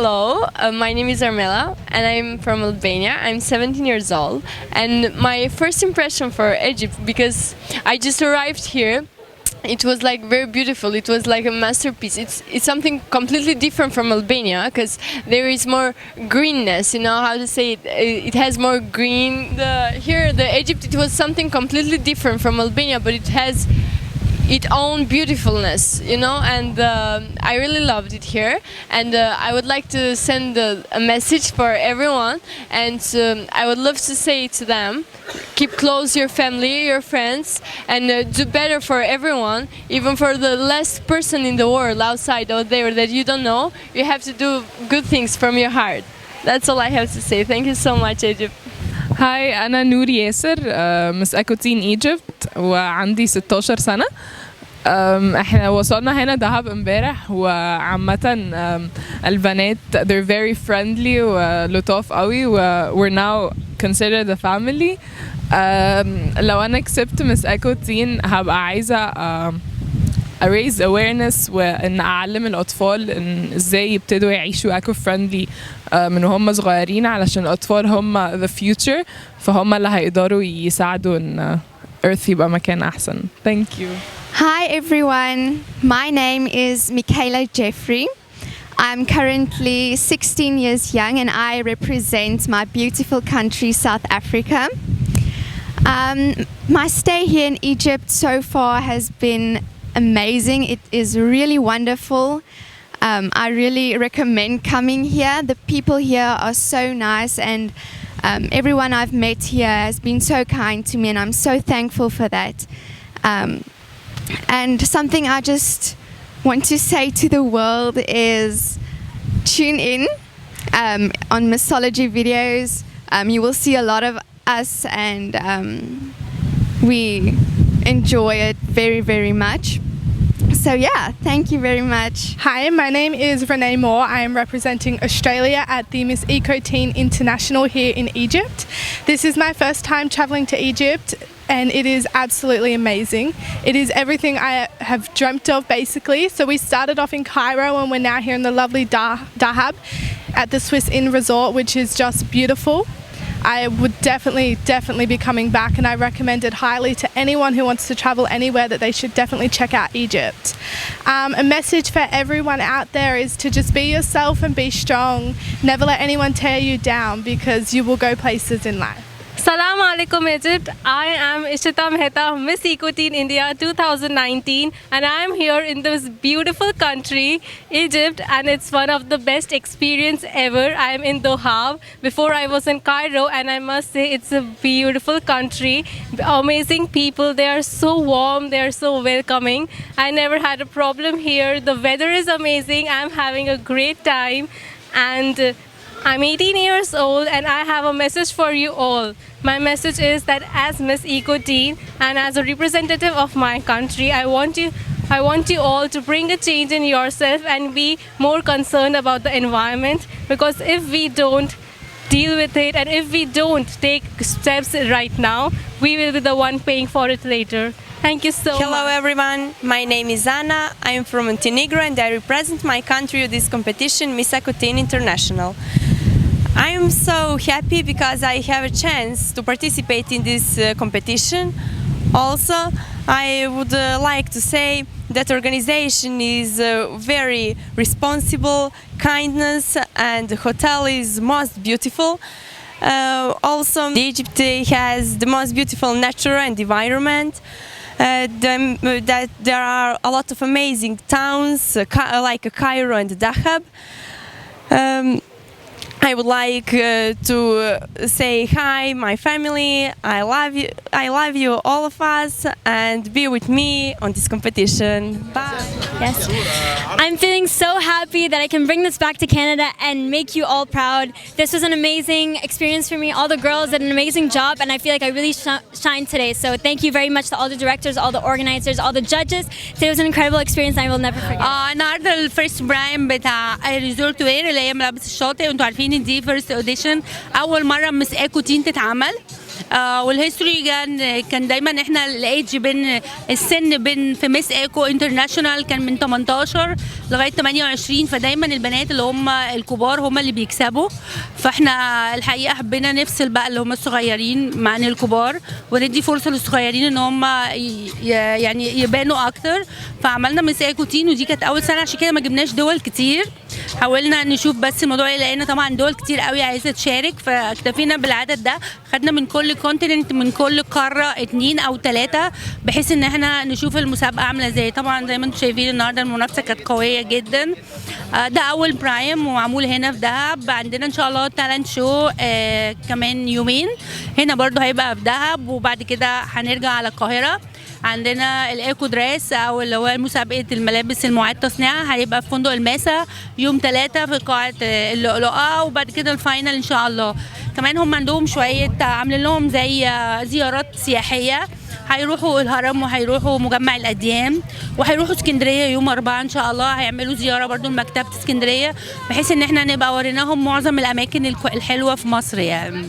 Hello, my name is Armela and I'm from Albania. I'm 17 years old and my first impression for Egypt, because I just arrived here, it was like very beautiful. It was like a masterpiece. It's something completely different from Albania because there is more greenness. You know how to say it? It has more green. The Egypt, it was something completely different from Albania, but it has its own beautifulness, you know, and I really loved it here. And I would like to send a message for everyone, and I would love to say to them, keep close your family, your friends, and do better for everyone, even for the last person in the world outside out there that you don't know. You have to do good things from your heart. That's all I have to say. Thank you so much, Egypt. هاي أنا نور ياسر مسابقة ايجيبت وعندي 16 سنة. احنا وصلنا هنا دهب امبارح، وعامة البنات they're very friendly ولطاف قوي we're now considered a family. لو أنا كسبت مسابقة هبقى عايزة raise awareness وإن أعلم الأطفال إن إزاي يبتدوا يعيشوا eco friendly من وهم صغيرين، علشان الأطفال هم the future، فهم اللي هيقدروا يساعدوا إن Earth يبقى مكان أحسن. Thank you. Hi everyone, my name is Michaela Jeffrey. I'm currently 16 years young and I represent my beautiful country, South Africa. My stay here in Egypt so far has been amazing. It is really wonderful. I really recommend coming here. The people here are so nice, and everyone I've met here has been so kind to me, and I'm so thankful for that. And something I just want to say to the world is tune in on Mixology videos. You will see a lot of us, and we enjoy it very, very much. So yeah, thank you very much. Hi, my name is Renee Moore. I am representing Australia at the Miss Eco Teen International here in Egypt. This is my first time travelling to Egypt, and it is absolutely amazing. It is everything I have dreamt of, basically. So we started off in Cairo and we're now here in the lovely Dahab at the Swiss Inn Resort, which is just beautiful. I would definitely be coming back, and I recommend it highly to anyone who wants to travel anywhere, that they should definitely check out Egypt. A message for everyone out there is to just be yourself and be strong. Never let anyone tear you down, because you will go places in life. Assalamu alaikum Egypt. I am Ishita Mehta, Miss Eco Teen India 2019, and I am here in this beautiful country, Egypt, and it's one of the best experience ever. I am in Doha. Before I was in Cairo, and I must say it's a beautiful country. Amazing people. They are so warm. They are so welcoming. I never had a problem here. The weather is amazing. I'm having a great time, and I'm 18 years old, and I have a message for you all. My message is that as Miss Eco Teen and as a representative of my country, I want you all to bring a change in yourself and be more concerned about the environment, because if we don't deal with it and if we don't take steps right now, we will be the one paying for it later. Thank you so much. Hello everyone, my name is Anna. I am from Montenegro and I represent my country at this competition, Miss Eco Teen International. I am so happy because I have a chance to participate in this competition. Also, I would like to say that organization is very responsible, kindness, and the hotel is most beautiful. Also, Egypt has the most beautiful nature and environment. That there are a lot of amazing towns like Cairo and Dahab. I would like to say hi, my family. I love you, all of us, and be with me on this competition. Bye. Yes, I'm feeling so happy that I can bring this back to Canada and make you all proud. This was an amazing experience for me. All the girls did an amazing job, and I feel like I really shined today. So thank you very much to all the directors, all the organizers, all the judges. Today was an incredible experience and I will never forget. النهارده الفيرست برايم بتاع ريزورت وير اللي هي ملابس الشاطئ، وانتوا عارفين ان دي فيرست اوديشن، اول مره مس ايكو تين تتعمل. والهيستوري كان دايما احنا الايدج بين السن بين في ميس ايكو انترناشونال كان من 18 لغايه 28، فدايما البنات اللي هم الكبار هم اللي بيكسبوا. فاحنا الحقيقه حبينا نفصل بقى اللي هم الصغيرين عن الكبار وندي فرصه للصغيرين ان هم يعني يبانوا اكتر. فعملنا ميس ايكو تين ودي كانت اول سنه، عشان كده ما جبناش دول كتير، حاولنا نشوف بس الموضوع لقينا طبعا دول كتير قوي عايزه تشارك، فاكتفينا بالعدد ده. خدنا من كل كونتيننت من كل قاره 2 أو 3 بحيث ان احنا نشوف المسابقه عامله ازاي. طبعا زي ما انتم شايفين النهارده المنافسه كانت قويه جدا. ده اول برايم ومعمول هنا في دهب. عندنا ان شاء الله تالنت شو كمان يومين هنا برضو هيبقى في دهب، وبعد كده هنرجع على القاهره. عندنا الايكو دريس او اللي هو مسابقه الملابس المعاد تصنيعها هيبقى في فندق الماسة يوم 3 في قاعه اللؤلؤه، وبعد كده الفاينل ان شاء الله. كمان هم عندهم شويه عاملين لهم زي زيارات سياحيه، هيروحوا الهرم وهيروحوا مجمع الأديان وهيروحوا اسكندريه يوم 4 ان شاء الله. هيعملوا زياره برضو لمكتبه اسكندريه بحيث ان احنا نبقى وريناهم معظم الاماكن الحلوه في مصر يعني.